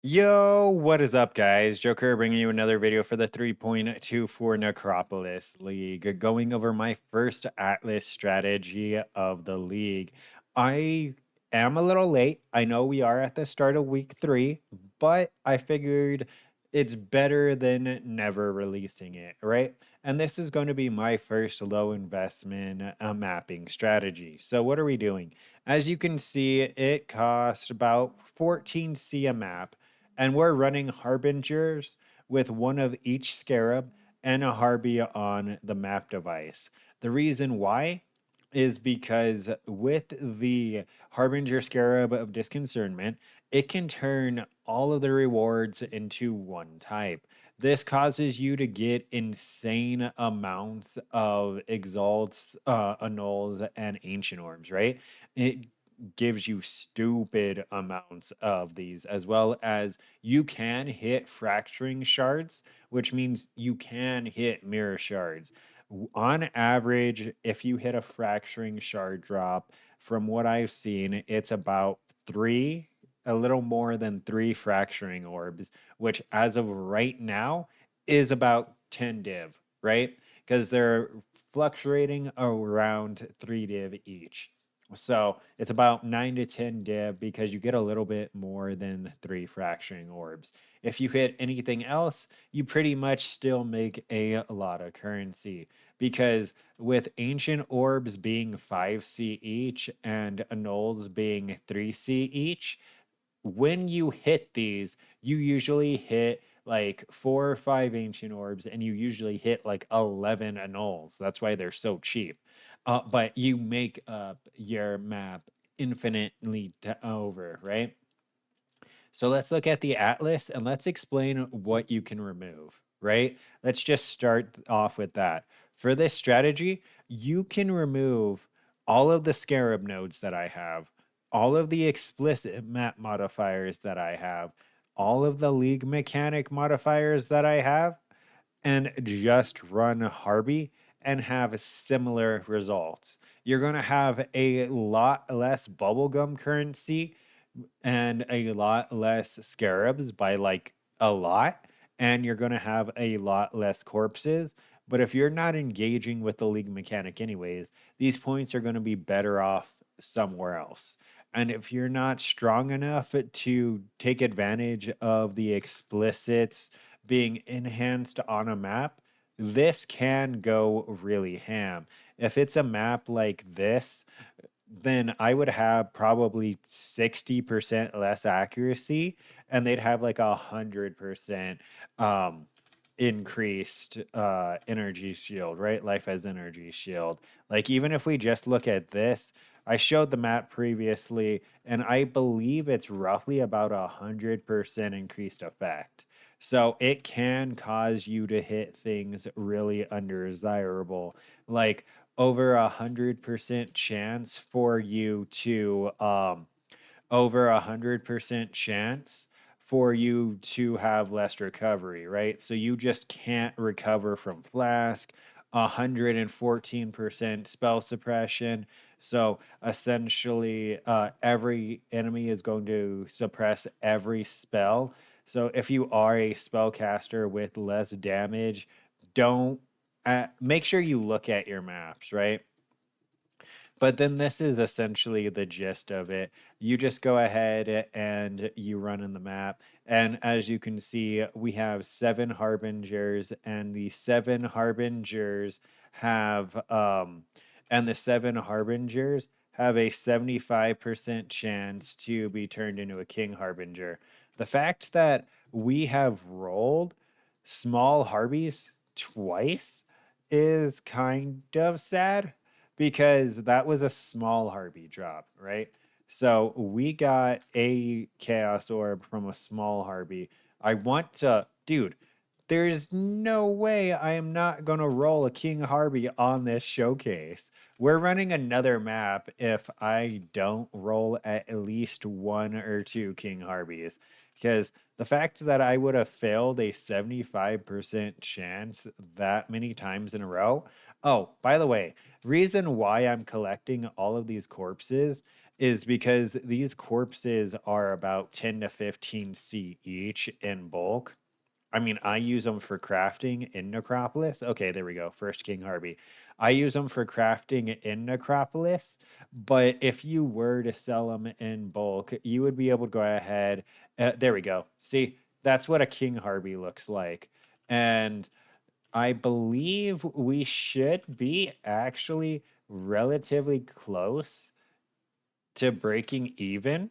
Yo, what is up, guys? Joker bringing you another video for the 3.24 Necropolis League, going over my first Atlas strategy of the league. I am a little late. I know we are at the start of week 3, but I figured it's better than never releasing it, right? And this is going to be my first low investment mapping strategy. So what are we doing? As you can see, it costs about 14C a map, and we're running harbingers with one of each scarab and a Harby on the map device. The reason why is because with the harbinger scarab of disconcernment, it can turn all of the rewards into one type. This causes you to get insane amounts of exalts, annuls, and ancient orbs, right? It gives you stupid amounts of these, as well as you can hit fracturing shards, which means you can hit mirror shards. On average, if you hit a fracturing shard drop, from what I've seen, it's about three, a little more than three fracturing orbs, which as of right now is about 10 div, right? Because they're fluctuating around 3 div each. So it's about 9 to 10 div because you get a little bit more than three fracturing orbs. If you hit anything else, you pretty much still make a lot of currency, because with ancient orbs being 5C each and annuls being 3C each, when you hit these, you usually hit like 4 or 5 ancient orbs and you usually hit like 11 annuls. That's why they're so cheap. But you make up your map infinitely over, right? So let's look at the atlas and let's explain what you can remove, right? Let's just start off with that. For this strategy, you can remove all of the scarab nodes that I have, all of the explicit map modifiers that I have, all of the league mechanic modifiers that I have, and just run Harby and have similar results. You're going to have a lot less bubblegum currency and a lot less scarabs by like a lot, and you're going to have a lot less corpses. But if you're not engaging with the league mechanic anyways, these points are going to be better off somewhere else. And if you're not strong enough to take advantage of the explicits being enhanced on a map, this can go really ham. If it's a map like this, then I would have probably 60% less accuracy, and they'd have like 100% um increased energy shield, right? Life as energy shield. Like, even if we just look at this, I showed the map previously, and I believe it's roughly about 100% increased effect. So it can cause you to hit things really undesirable, like over 100% chance for you to over 100% chance for you to have less recovery, right? So you just can't recover from flask. 114% spell suppression. So essentially, every enemy is going to suppress every spell. So if you are a spellcaster with less damage, don't make sure you look at your maps, right? But then this is essentially the gist of it. You just go ahead and you run in the map. And as you can see, we have 7 harbingers, and the 7 harbingers have and the 7 harbingers have a 75% chance to be turned into a king harbinger. The fact that we have rolled small harbies twice is kind of sad, because that was a small Harby drop, right? So we got a Chaos Orb from a small Harby. I want to, dude, there's no way I am not going to roll a King Harby on this showcase. We're running another map if I don't roll at least 1 or 2 King Harbies, because the fact that I would have failed a 75% chance that many times in a row. Oh, by the way, reason why I'm collecting all of these corpses is because these corpses are about 10 to 15 C each in bulk. I mean, I use them for crafting in Necropolis. Okay, there we go. First King Harby. I use them for crafting in Necropolis, but if you were to sell them in bulk, you would be able to go ahead. There we go. See, that's what a King Harby looks like. And I believe we should be actually relatively close to breaking even.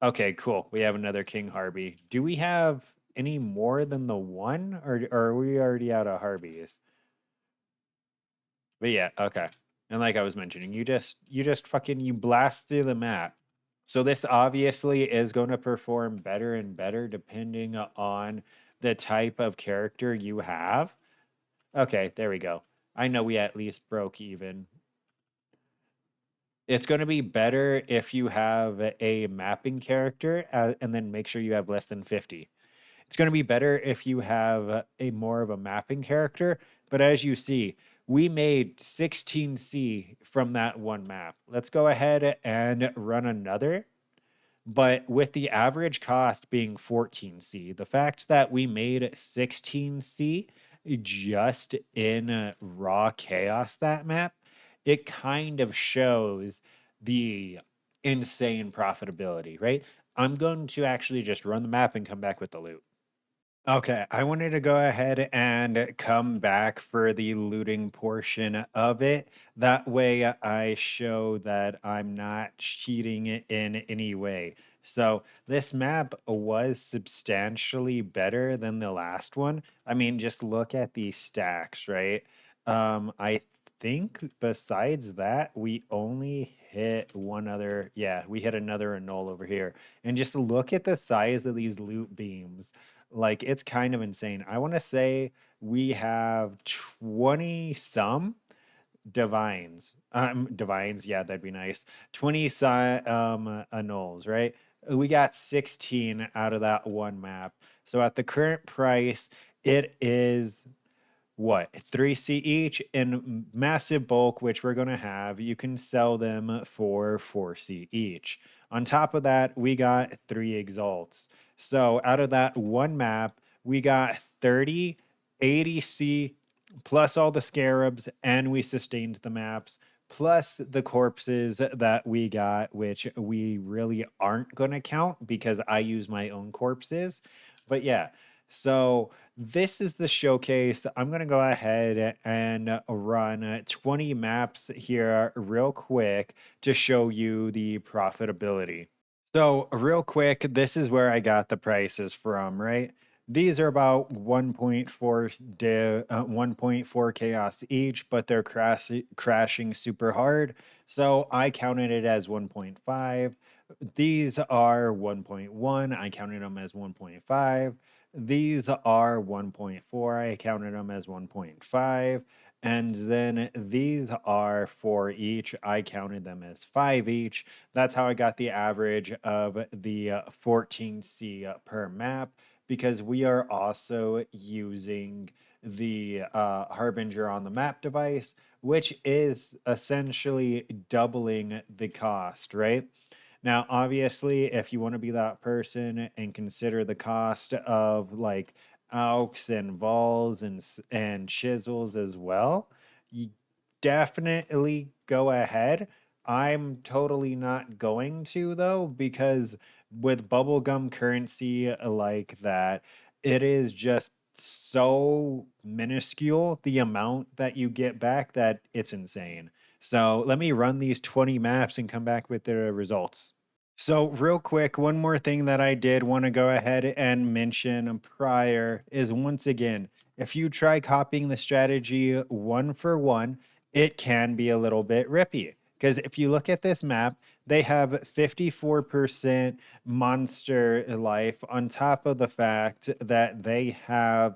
Okay, cool. We have another King Harby. Do we have any more than the one, or are we already out of Harbies? But yeah, okay. And like I was mentioning, you just fucking you blast through the map. So this obviously is going to perform better and better depending on the type of character you have. Okay, there we go. I know we at least broke even. It's going to be better if you have a mapping character and then make sure you have less than 50. It's going to be better if you have a more of a mapping character. But as you see, we made 16C from that one map. Let's go ahead and run another. But with the average cost being 14C, the fact that we made 16C just in raw chaos that map, it kind of shows the insane profitability, right? I'm going to actually just run the map and come back with the loot. Okay, I wanted to go ahead and come back for the looting portion of it. That way, I show that I'm not cheating in any way. So, this map was substantially better than the last one. I mean, just look at these stacks, right? I think besides that, we only hit one other. Yeah, we hit another annul over here. And just look at the size of these loot beams. Like it's kind of insane. I want to say we have 20 some divines. Divines, yeah, that'd be nice. 20 annuls, right? We got 16 out of that one map. So at the current price, it is what 3C each in massive bulk, which we're going to have. You can sell them for 4C each. On top of that, we got 3 exalts. So out of that one map, we got 30 80C plus all the scarabs, and we sustained the maps plus the corpses that we got, which we really aren't going to count because I use my own corpses. But yeah, so this is the showcase. I'm going to go ahead and run 20 maps here real quick to show you the profitability. So, real quick, this is where I got the prices from, right? These are about 1.4 chaos each, but they're crashing super hard. So I counted it as 1.5. These are 1.1. I counted them as 1.5. These are 1.4. I counted them as 1.5. And then these are 4 each. I counted them as 5 each. That's how I got the average of the 14C per map, because we are also using the Harbinger on the map device, which is essentially doubling the cost, right? Now, obviously, if you want to be that person and consider the cost of like AUX and vols and chisels as well, you definitely go ahead. I'm totally not going to though, because with bubblegum currency like that, it is just so minuscule the amount that you get back that it's insane. So let me run these 20 maps and come back with the results. So, real quick, one more thing that I did want to go ahead and mention prior is once again, if you try copying the strategy one for one, it can be a little bit rippy. Because if you look at this map, they have 54% monster life on top of the fact that they have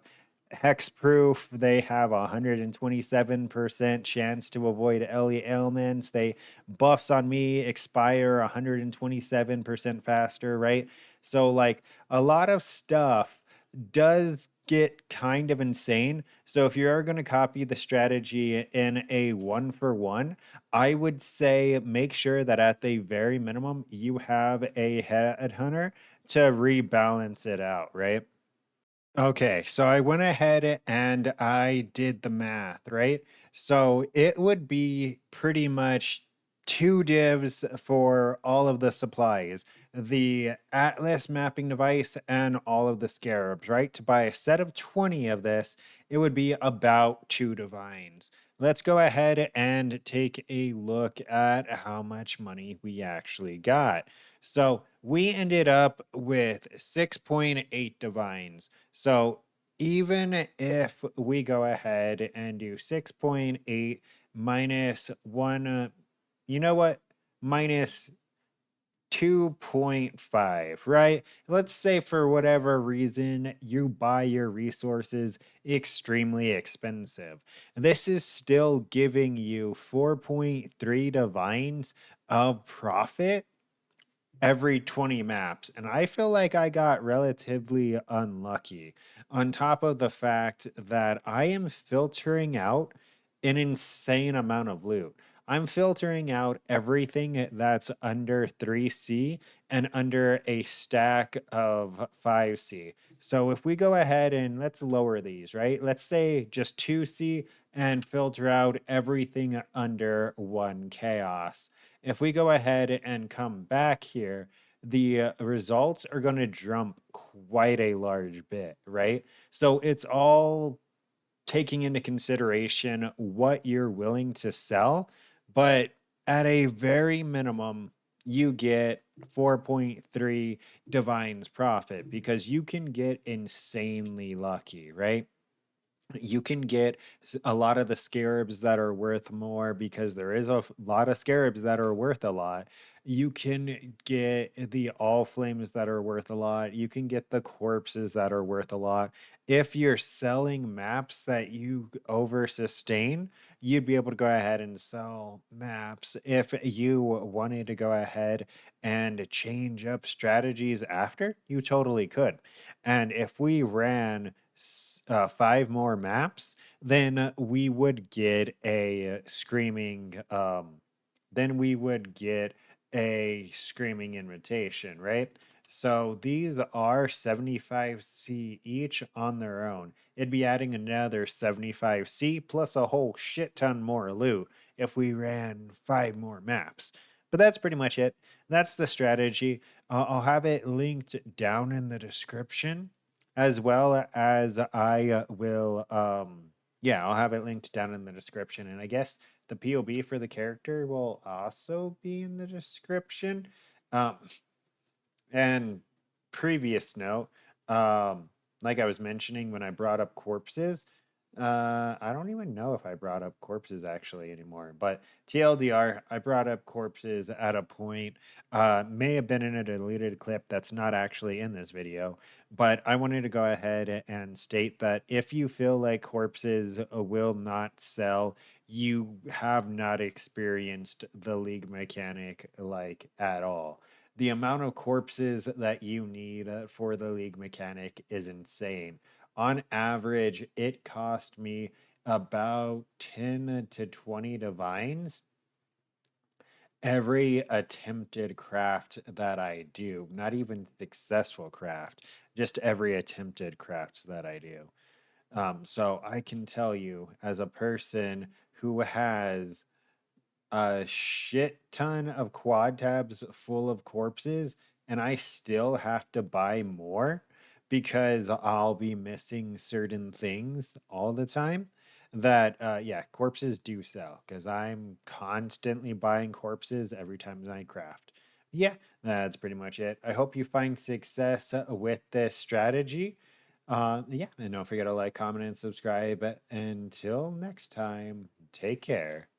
hexproof. They have a 127% chance to avoid Ellie ailments. They buffs on me expire 127% faster, right? So like a lot of stuff does get kind of insane. So if you are going to copy the strategy in a one for one, I would say make sure that at the very minimum you have a headhunter to rebalance it out, right? Okay, so I went ahead and I did the math, right? So it would be pretty much two divs for all of the supplies, the Atlas mapping device, and all of the scarabs, right? To buy a set of 20 of this, it would be about two divines. Let's go ahead and take a look at how much money we actually got. So we ended up with 6.8 divines. So even if we go ahead and do 6.8 minus 1, you know what? Minus 2.5, right? Let's say for whatever reason you buy your resources extremely expensive. This is still giving you 4.3 divines of profit every 20 maps. And I feel like I got relatively unlucky on top of the fact that I am filtering out an insane amount of loot. I'm filtering out everything that's under 3C and under a stack of 5C. So if we go ahead and let's lower these, right? Let's say just 2C and filter out everything under 1 chaos. If we go ahead and come back here, the results are going to jump quite a large bit, right? So it's all taking into consideration what you're willing to sell, but at a very minimum, you get 4.3 divines profit because you can get insanely lucky, right? You can get a lot of the scarabs that are worth more because there is a lot of scarabs that are worth a lot. You can get the all flames that are worth a lot. You can get the corpses that are worth a lot. If you're selling maps that you over sustain, you'd be able to go ahead and sell maps. If you wanted to go ahead and change up strategies after, you totally could. And if we ran 5 more maps, then we would get a screaming then we would get a screaming invitation, right? So these are 75C each on their own. It'd be adding another 75C plus a whole shit ton more loot if we ran 5 more maps. But that's pretty much it. That's the strategy. I'll have it linked down in the description, as well as I will yeah, I'll have it linked down in the description. And I guess the POB for the character will also be in the description. Um, and previous note, like I was mentioning when I brought up corpses, I don't even know if I brought up corpses actually anymore, but TLDR, I brought up corpses at a point, may have been in a deleted clip that's not actually in this video, but I wanted to go ahead and state that if you feel like corpses will not sell, you have not experienced the league mechanic like at all. The amount of corpses that you need for the league mechanic is insane. On average, it cost me about 10 to 20 divines every attempted craft that I do. Not even successful craft, just every attempted craft that I do. So I can tell you, as a person who has a shit ton of quad tabs full of corpses, and I still have to buy more because I'll be missing certain things all the time. That yeah, corpses do sell because I'm constantly buying corpses every time I craft. Yeah, that's pretty much it. I hope you find success with this strategy. Yeah, and don't forget to like, comment, and subscribe. Until next time, take care.